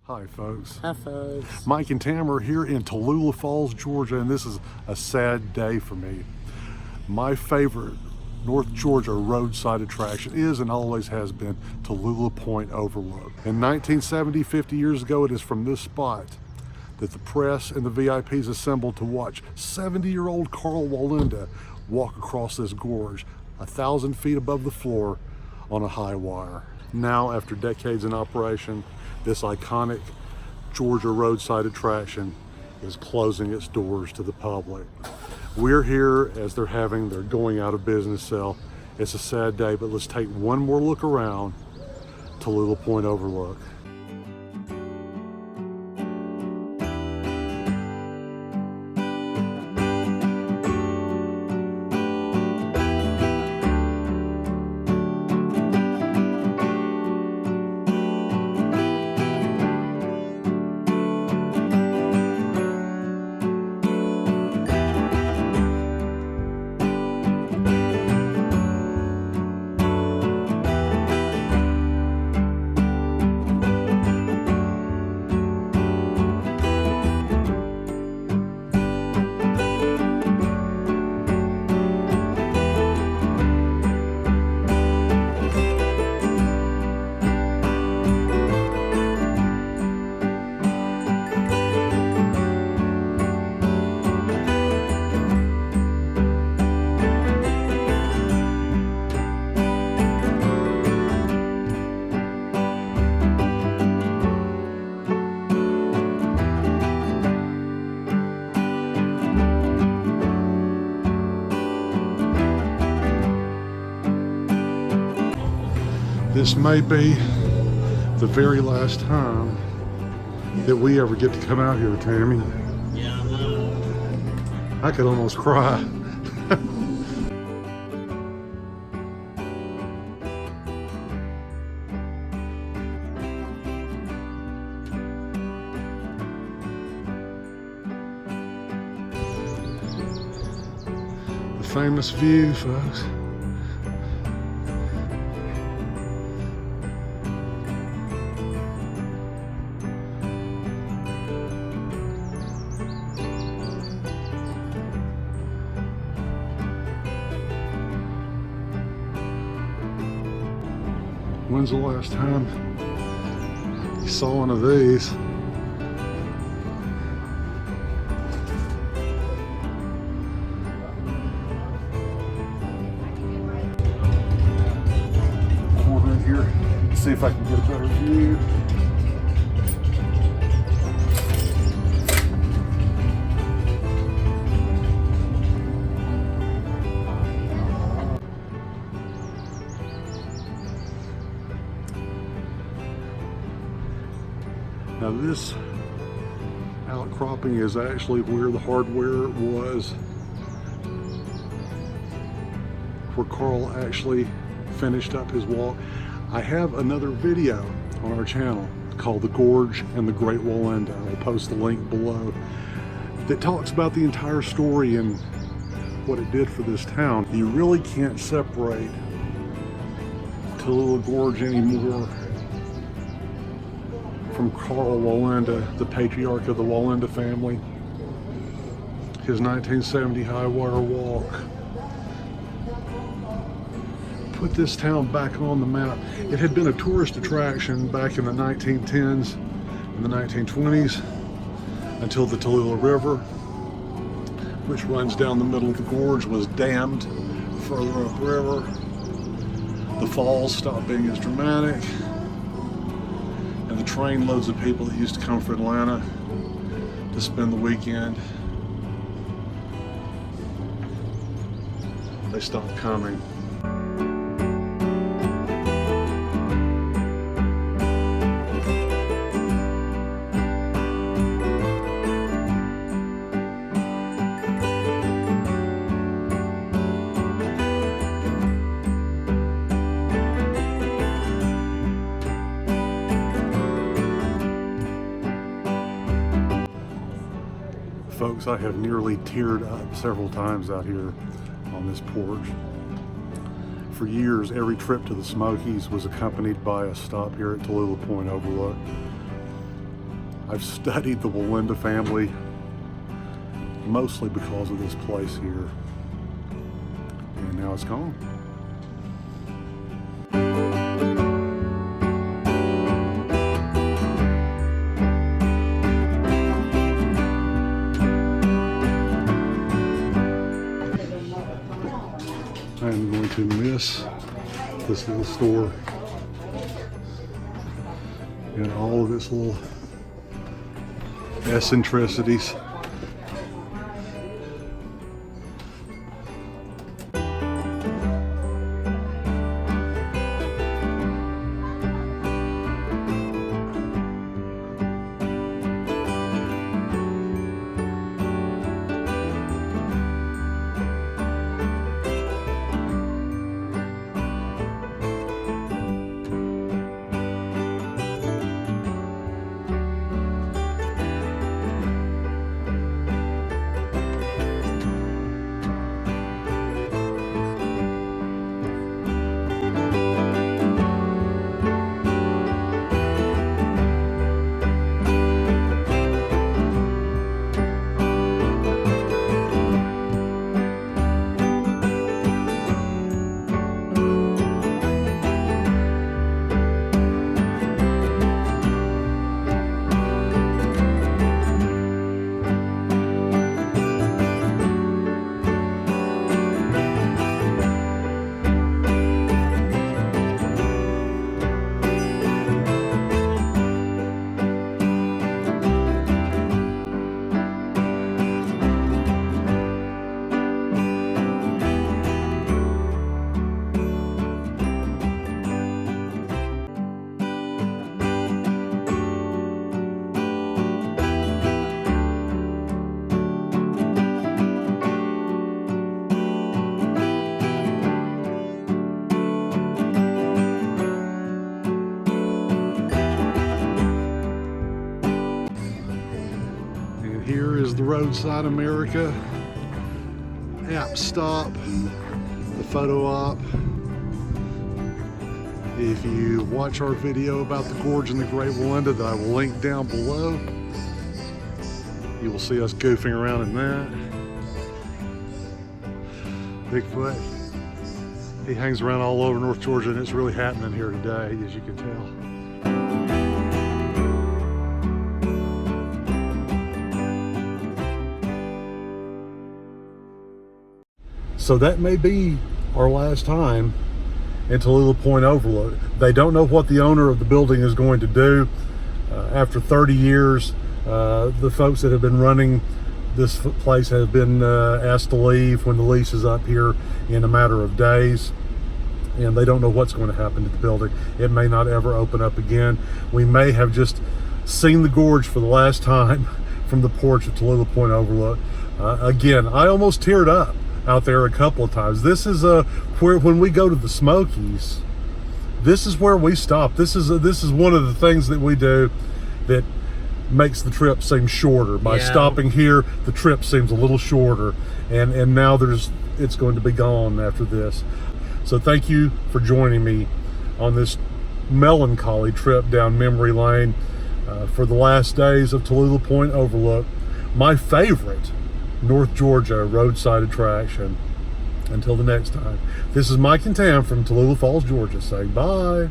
Hi folks. Hi folks. Mike and Tam are here in Tallulah Falls, Georgia, and this is a sad day for me. My favorite North Georgia roadside attraction is and always has been Tallulah Point Overlook. In 1970, 50 years ago, it is from this spot that the press and the VIPs assembled to watch 70-year-old Karl Wallenda walk across this gorge 1,000 feet above the floor on a high wire. Now, after decades in operation, this iconic Georgia roadside attraction is closing its doors to the public. We're here as they're having their going out of business sale. It's a sad day, but let's take one more look around Tallulah Point Overlook. This may be the very last time that we ever get to come out here, Tammy. Yeah, I know. I could almost cry. The famous view, folks. When's the last time you saw one of these? Corner in here, see if I can get a better view. Now this outcropping is actually where the hardware was, where Karl actually finished up his walk. I have another video on our channel called The Gorge and the Great Wallenda. I'll post the link below that talks about the entire story and what it did for this town. You really can't separate Tallulah Gorge anymore from Karl Wallenda, the patriarch of the Wallenda family. His 1970 high wire walk put this town back on the map. It had been a tourist attraction back in the 1910s and the 1920s until the Tallulah River, which runs down the middle of the gorge, was dammed further upriver. The falls stopped being as dramatic. And the train loads of people that used to come from Atlanta to spend the weekend, they stopped coming. Folks, I have nearly teared up several times out here on this porch. For years, every trip to the Smokies was accompanied by a stop here at Tallulah Point Overlook. I've studied the Wallenda family mostly because of this place here, and now it's gone. I'm going to miss this little store and all of its little eccentricities. Here is the Roadside America app stop, the photo op. If you watch our video about the Gorge and the Great Wallenda that I will link down below, you will see us goofing around in that. Bigfoot, he hangs around all over North Georgia, and it's really happening here today, as you can tell. So that may be our last time in Tallulah Point Overlook. They don't know what the owner of the building is going to do. After 30 years, the folks that have been running this place have been asked to leave when the lease is up here in a matter of days. And they don't know what's going to happen to the building. It may not ever open up again. We may have just seen the Gorge for the last time from the porch of Tallulah Point Overlook. Again, I almost teared up out there a couple of times. This is where, when we go to the Smokies, this is where we stop. This is one of the things that we do that makes the trip seem shorter. By stopping here, the trip seems a little shorter, and now it's going to be gone after this. So thank you for joining me on this melancholy trip down memory lane for the last days of Tallulah Point Overlook, my favorite North Georgia roadside attraction. Until the next time, this is Mike and Tam from Tallulah Falls, Georgia, saying bye.